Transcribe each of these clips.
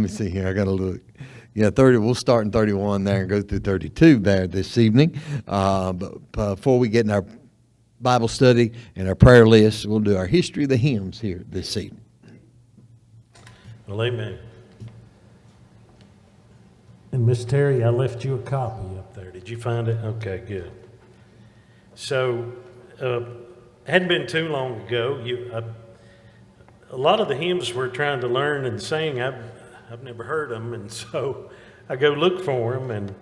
see here. I got to look. Yeah, 30. We'll start in 31 there and go through 32 there this evening. But before we get in our Bible study and our prayer list, we'll do our history of the hymns here this evening. Well, amen. And Miss Terry, I left you a copy up there. Did you find it? Okay, good. So, hadn't been too long ago. A lot of the hymns we're trying to learn and sing, I've never heard them, and so I go look for them. And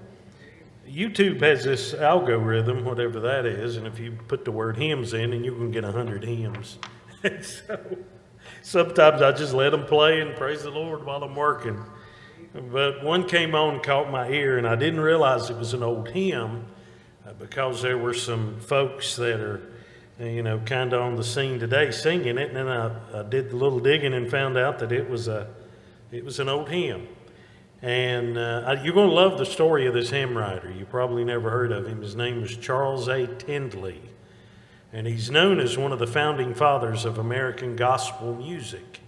YouTube has this algorithm, whatever that is, and if you put the word hymns in, and you can get 100 hymns. And so sometimes I just let them play and praise the Lord while I'm working. But one came on and caught my ear, and I didn't realize it was an old hymn because there were some folks that are, kind of on the scene today singing it. And then I did the little digging and found out that it was an old hymn. And you're going to love the story of this hymn writer. You probably never heard of him. His name was Charles A. Tindley. And he's known as one of the founding fathers of American gospel music.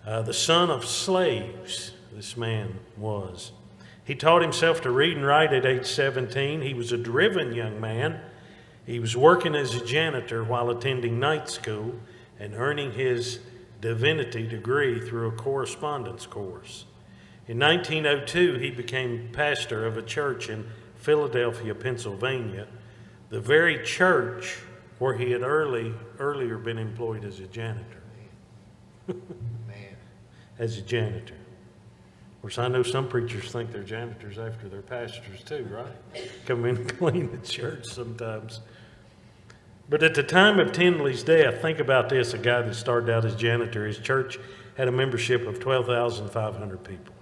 The son of slaves, this man was. He taught himself to read and write at age 17. He was a driven young man. He was working as a janitor while attending night school and earning his divinity degree through a correspondence course. In 1902, he became pastor of a church in Philadelphia, Pennsylvania, the very church where he had earlier been employed as a janitor. As a janitor. Of course, I know some preachers think they're janitors after they're pastors too, right? Come in and clean the church sometimes. But at the time of Tindley's death, think about this, a guy that started out as janitor. His church had a membership of 12,500 people.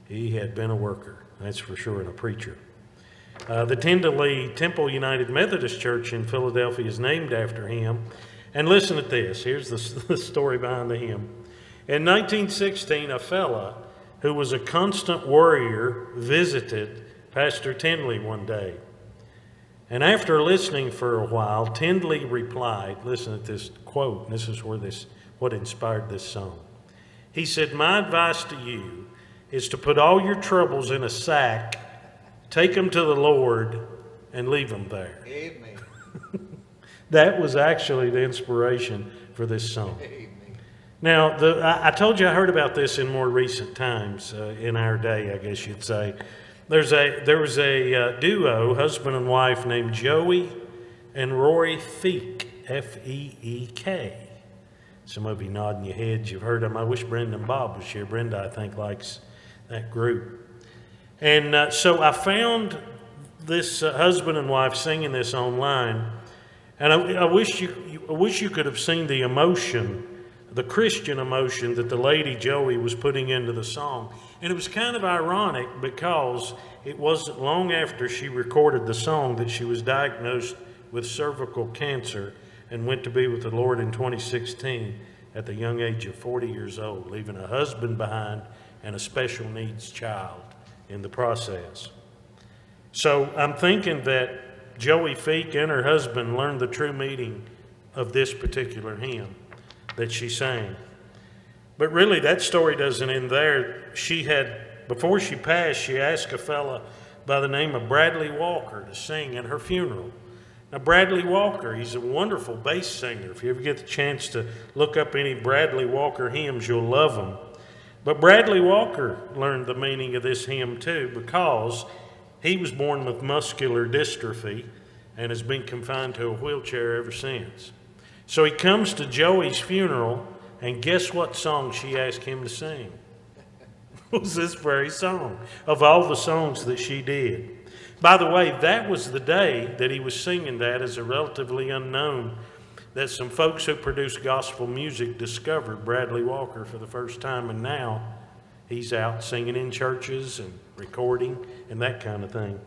He had been a worker, that's for sure, and a preacher. The Tindley Temple United Methodist Church in Philadelphia is named after him. And listen to this. Here's the story behind the hymn. In 1916, a fella who was a constant worrier visited Pastor Tindley one day. And after listening for a while, Tindley replied, listen to this quote, and this is what inspired this song. He said, "My advice to you is to put all your troubles in a sack, take them to the Lord, and leave them there." Amen. That was actually the inspiration for this song. Amen. Now, I told you I heard about this in more recent times, in our day, I guess you'd say. There was a duo, husband and wife, named Joey and Rory Feek, F-E-E-K. Some of you nodding your heads, you've heard them. I wish Brenda and Bob was here. Brenda, I think, likes that group. And so I found this husband and wife singing this online, and I wish you could have seen the emotion, the Christian emotion that the lady Joey was putting into the song. And it was kind of ironic because it wasn't long after she recorded the song that she was diagnosed with cervical cancer and went to be with the Lord in 2016 at the young age of 40 years old, leaving a husband behind and a special needs child in the process. So I'm thinking that Joey Feek and her husband learned the true meaning of this particular hymn that she sang. But really, that story doesn't end there. Before she passed, she asked a fella by the name of Bradley Walker to sing at her funeral. Now, Bradley Walker, he's a wonderful bass singer. If you ever get the chance to look up any Bradley Walker hymns, you'll love them. But Bradley Walker learned the meaning of this hymn too, because he was born with muscular dystrophy and has been confined to a wheelchair ever since. So he comes to Joey's funeral, and guess what song she asked him to sing? It was this very song, of all the songs that she did. By the way, that was the day that he was singing that as a relatively unknown, that some folks who produce gospel music discovered Bradley Walker for the first time, and now he's out singing in churches and recording and that kind of thing.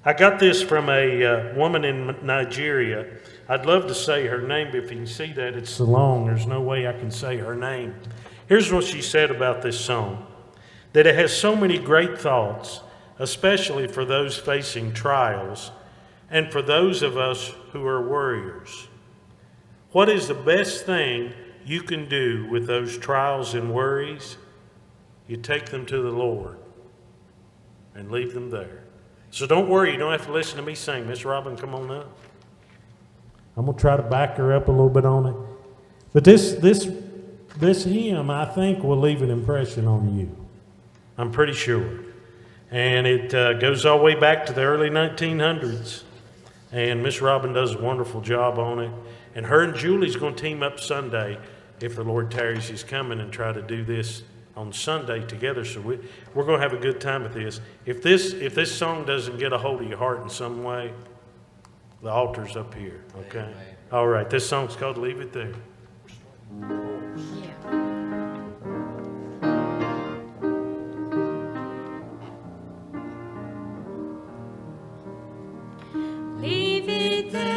I got this from a woman in Nigeria. I'd love to say her name, but if you can see that, it's so long, there's no way I can say her name. Here's what she said about this song, that it has so many great thoughts, especially for those facing trials and for those of us who are worriers. What is the best thing you can do with those trials and worries? you take them to the Lord and leave them there. So don't worry, you don't have to listen to me sing. Miss Robin, come on up. I'm going to try to back her up a little bit on it. But this hymn, I think, will leave an impression on you. I'm pretty sure. And it goes all the way back to the early 1900s. And Miss Robin does a wonderful job on it. And her and Julie's going to team up Sunday, if the Lord tarries, she's coming, and try to do this on Sunday together. So we're going to have a good time with this. If this song doesn't get a hold of your heart in some way, the altar's up here, okay? Amen. All right, this song's called Leave It There. Leave it there,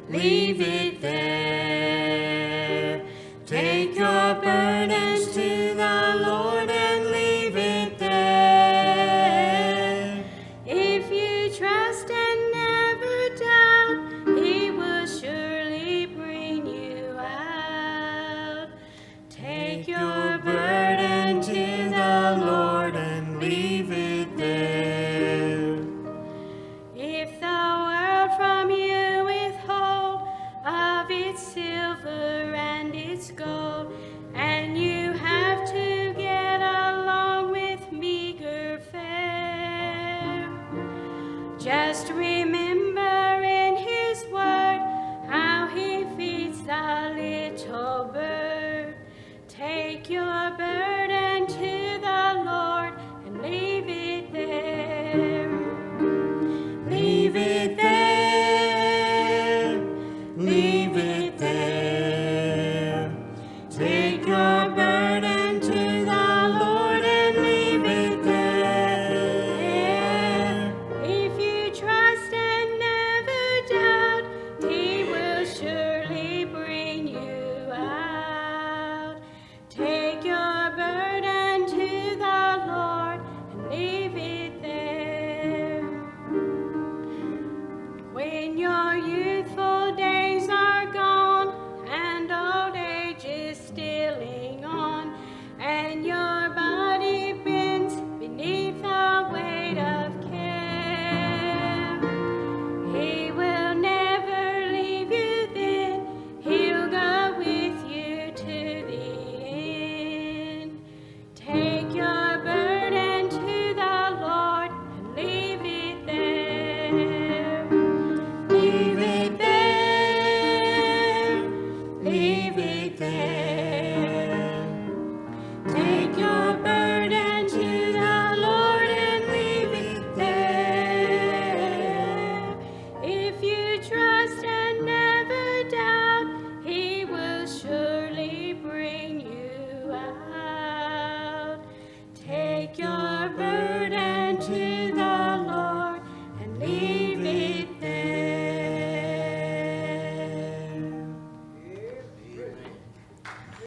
leave it there. Take your burdens to the Lord and leave it there. If you trust and never doubt, He will surely bring you out. Take your burden to the Lord and leave it there. If the world from you withhold of its silver and its gold, and you have to get along with meager fare, just remember in His word how He feeds the little bird. Take your burden